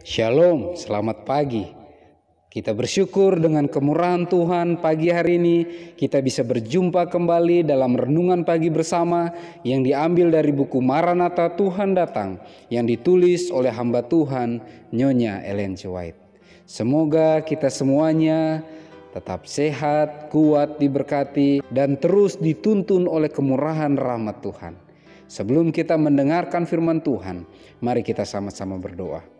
Shalom, selamat pagi. Kita bersyukur dengan kemurahan Tuhan pagi hari ini kita bisa berjumpa kembali dalam renungan pagi bersama yang diambil dari buku Maranatha Tuhan Datang yang ditulis oleh hamba Tuhan Nyonya Ellen G. White. Semoga kita semuanya tetap sehat, kuat, diberkati, dan terus dituntun oleh kemurahan rahmat Tuhan. Sebelum kita mendengarkan firman Tuhan, mari kita sama-sama berdoa.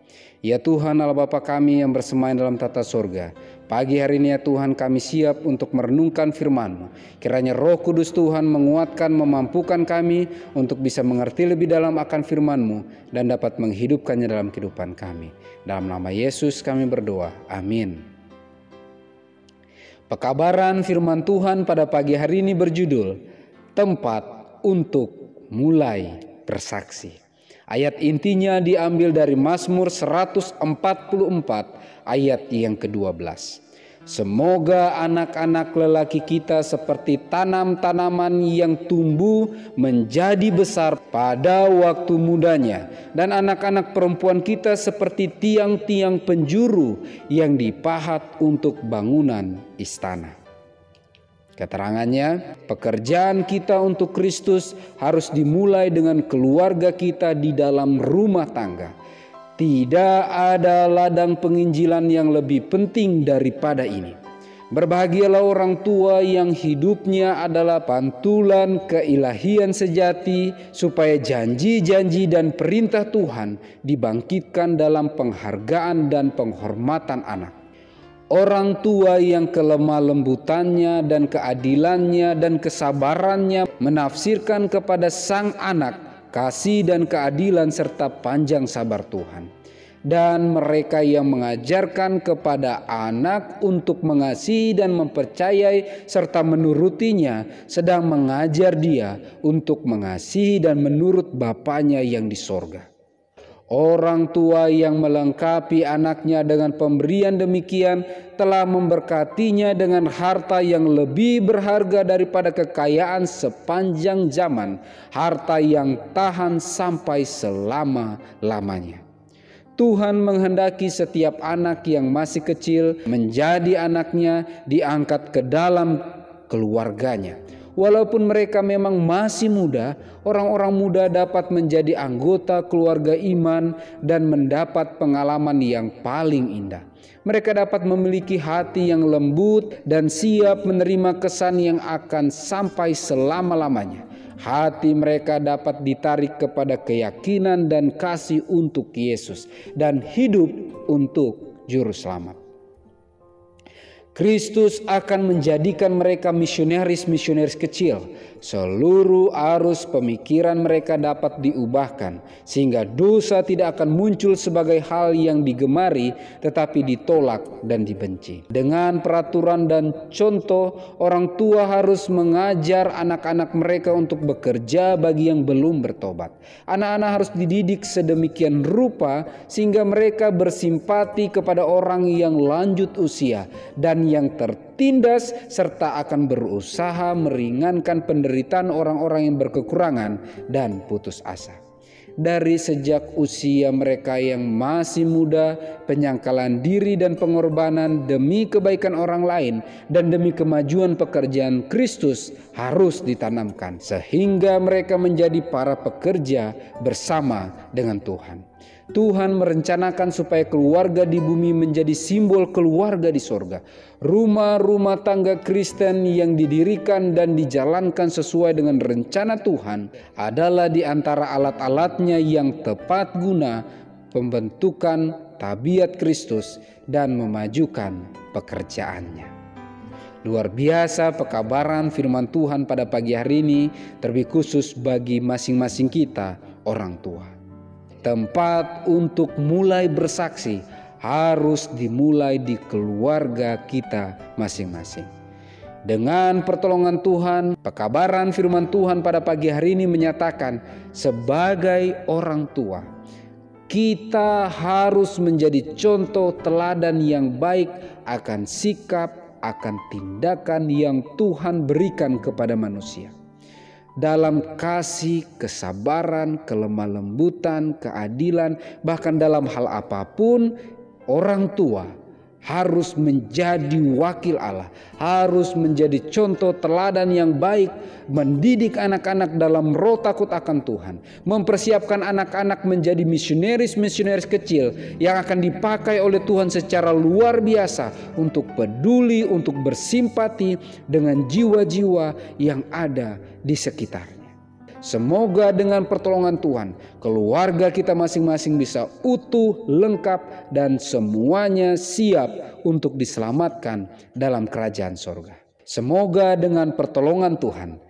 Ya Tuhan Allah Bapa kami yang bersemayam dalam tata surga, pagi hari ini ya Tuhan kami siap untuk merenungkan firman-Mu. Kiranya Roh Kudus Tuhan menguatkan, memampukan kami untuk bisa mengerti lebih dalam akan firman-Mu dan dapat menghidupkannya dalam kehidupan kami. Dalam nama Yesus kami berdoa, amin. Pekabaran firman Tuhan pada pagi hari ini berjudul, Tempat untuk Mulai Bersaksi. Ayat intinya diambil dari Mazmur 144 ayat yang ke-12. Semoga anak-anak lelaki kita seperti tanam-tanaman yang tumbuh menjadi besar pada waktu mudanya, dan anak-anak perempuan kita seperti tiang-tiang penjuru yang dipahat untuk bangunan istana. Keterangannya, pekerjaan kita untuk Kristus harus dimulai dengan keluarga kita di dalam rumah tangga. Tidak ada ladang penginjilan yang lebih penting daripada ini. Berbahagialah orang tua yang hidupnya adalah pantulan keilahian sejati, supaya janji-janji dan perintah Tuhan dibangkitkan dalam penghargaan dan penghormatan anak. Orang tua yang kelemah lembutannya dan keadilannya dan kesabarannya menafsirkan kepada sang anak kasih dan keadilan serta panjang sabar Tuhan. Dan mereka yang mengajarkan kepada anak untuk mengasihi dan mempercayai serta menurutinya sedang mengajar dia untuk mengasihi dan menurut Bapanya yang di sorga. Orang tua yang melengkapi anaknya dengan pemberian demikian telah memberkatinya dengan harta yang lebih berharga daripada kekayaan sepanjang zaman, harta yang tahan sampai selama-lamanya. Tuhan menghendaki setiap anak yang masih kecil menjadi anaknya diangkat ke dalam keluarganya. Walaupun mereka memang masih muda, orang-orang muda dapat menjadi anggota keluarga iman dan mendapat pengalaman yang paling indah. Mereka dapat memiliki hati yang lembut dan siap menerima kesan yang akan sampai selama-lamanya. Hati mereka dapat ditarik kepada keyakinan dan kasih untuk Yesus dan hidup untuk Juru Selamat. Kristus akan menjadikan mereka misionaris-misionaris kecil. Seluruh arus pemikiran mereka dapat diubahkan sehingga dosa tidak akan muncul sebagai hal yang digemari tetapi ditolak dan dibenci. Dengan peraturan dan contoh, orang tua harus mengajar anak-anak mereka untuk bekerja bagi yang belum bertobat. Anak-anak harus dididik sedemikian rupa sehingga mereka bersimpati kepada orang yang lanjut usia dan yang tertindas serta akan berusaha meringankan penderitaan orang-orang yang berkekurangan dan putus asa. Dari sejak usia mereka yang masih muda, penyangkalan diri dan pengorbanan demi kebaikan orang lain dan demi kemajuan pekerjaan Kristus harus ditanamkan sehingga mereka menjadi para pekerja bersama dengan Tuhan. Tuhan merencanakan supaya keluarga di bumi menjadi simbol keluarga di sorga. Rumah-rumah tangga Kristen yang didirikan dan dijalankan sesuai dengan rencana Tuhan adalah di antara alat-alatnya yang tepat guna pembentukan tabiat Kristus dan memajukan pekerjaannya. Luar biasa pekabaran firman Tuhan pada pagi hari ini, terlebih khusus bagi masing-masing kita orang tua. Tempat untuk mulai bersaksi harus dimulai di keluarga kita masing-masing. Dengan pertolongan Tuhan, pekabaran firman Tuhan pada pagi hari ini menyatakan sebagai orang tua, kita harus menjadi contoh teladan yang baik akan sikap, akan tindakan yang Tuhan berikan kepada manusia. dalam kasih, kesabaran, kelemah lembutan, keadilan, bahkan dalam hal apapun, orang tua harus menjadi wakil Allah, harus menjadi contoh teladan yang baik, mendidik anak-anak dalam roh takut akan Tuhan, mempersiapkan anak-anak menjadi misionaris kecil yang akan dipakai oleh Tuhan secara luar biasa untuk peduli, untuk bersimpati dengan jiwa-jiwa yang ada di sekitarnya. Semoga dengan pertolongan Tuhan, keluarga kita masing-masing bisa utuh, lengkap, dan semuanya siap untuk diselamatkan dalam kerajaan sorga. Semoga dengan pertolongan Tuhan,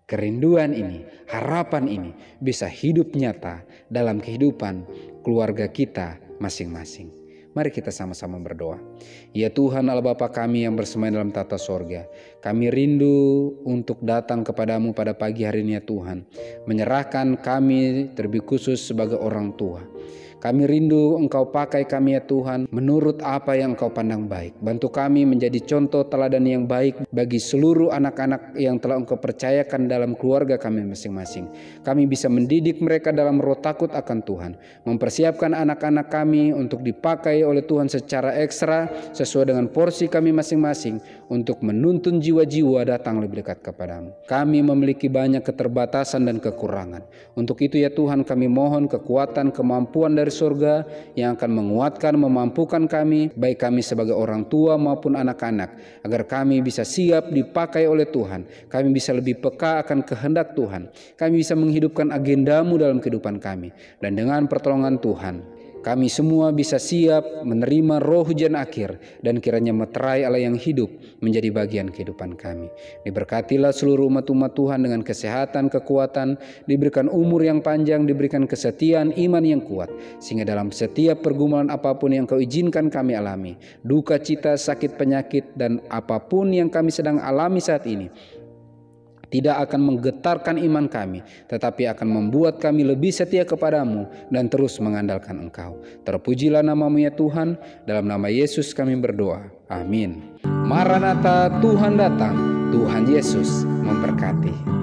kerinduan ini, harapan ini bisa hidup nyata dalam kehidupan keluarga kita masing-masing. Mari kita sama-sama berdoa. Ya Tuhan Allah Bapa kami yang bersemayam dalam tata sorga, kami rindu untuk datang kepadamu pada pagi hari ini ya Tuhan. Menyerahkan kami terlebih khusus sebagai orang tua. Kami rindu Engkau pakai kami ya Tuhan menurut apa yang Engkau pandang baik. Bantu kami menjadi contoh teladan yang baik bagi seluruh anak-anak yang telah Engkau percayakan dalam keluarga kami masing-masing. Kami bisa mendidik mereka dalam roh takut akan Tuhan. Mempersiapkan anak-anak kami untuk dipakai oleh Tuhan secara ekstra sesuai dengan porsi kami masing-masing untuk menuntun jiwa-jiwa datang lebih dekat kepadamu. Kami memiliki banyak keterbatasan dan kekurangan. Untuk itu ya Tuhan kami mohon kekuatan, kemampuan dari surga yang akan menguatkan, memampukan kami, baik kami sebagai orang tua maupun anak-anak, agar kami bisa siap dipakai oleh Tuhan. Kami bisa lebih peka akan kehendak Tuhan. Kami bisa menghidupkan agendamu dalam kehidupan kami. Dan dengan pertolongan Tuhan, kami semua bisa siap menerima roh hujan akhir dan kiranya meterai Allah yang hidup menjadi bagian kehidupan kami. Diberkatilah seluruh umat-umat Tuhan dengan kesehatan, kekuatan, diberikan umur yang panjang, diberikan kesetiaan, iman yang kuat. Sehingga dalam setiap pergumulan apapun yang Kau izinkan kami alami, duka cita, sakit, penyakit, dan apapun yang kami sedang alami saat ini, tidak akan menggetarkan iman kami, tetapi akan membuat kami lebih setia kepadamu dan terus mengandalkan Engkau. Terpujilah nama-Mu ya Tuhan, dalam nama Yesus kami berdoa. Amin. Maranatha, Tuhan datang, Tuhan Yesus memberkati.